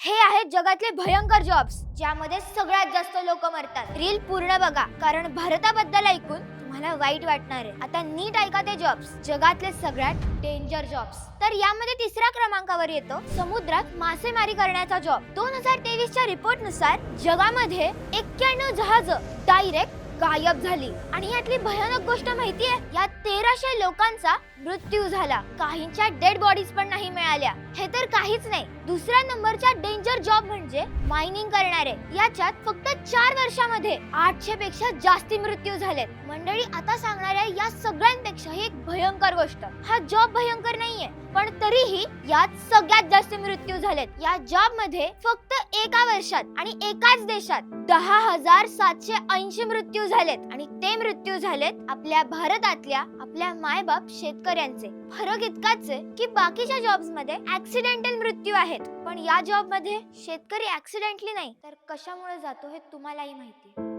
हे आहेत जगातले भयंकर जॉब्स ज्यामध्ये सगळ्यात जास्त लोक मरतात. रील पूर्ण बघा कारण भारताबद्दल ऐकून तुम्हाला वाईट वाटणार आहे. आता नीट ऐका ते जॉब्स, जगातले सगळ्यात डेंजर जॉब्स. तर यामध्ये तिसऱ्या क्रमांकावर येतो समुद्रात मासेमारी करण्याचा जॉब. 2023च्या रिपोर्टनुसार जगामध्ये 91 जहाजं डायरेक्ट गायब झाली. आणि यातली भयानक गोष्ट माहितीये, या 1300 लोकांचा मृत्यू झाला. काहींच्या डेड बॉडीज पण नाही मिळाल्या. हे तर काहीच नाही, दुसऱ्या नंबरचा डेंजर जॉब म्हणजे मायनिंग करणारे. याच्यात फक्त 4 वर्षामध्ये 800 पेक्षा जास्ती मृत्यू झालेत. मंडळी, आता सांगणाऱ्या या सगळ्यांपेक्षा ही एक भयंकर गोष्ट. हा जॉब भयंकर नाहीये, पण तरीही यात सगळ्यात जास्त मृत्यू झालेत. या जॉब मध्ये फक्त एका वर्षात आणि एकाच देशात 10,780 मृत्यू झालेत. आणि ते मृत्यू झालेत आपल्या भारतातल्या आपल्या मायबाप शेतकऱ्यांचे. फरक इतकाच आहे की बाकीच्या जॉब्स मध्ये ऍक्सिडेंटल मृत्यू आहेत, पण या जॉब मध्ये शेतकरी ऍक्सिडेंटली नाही तर कशामुळे जातो हे तुम्हालाही माहिती.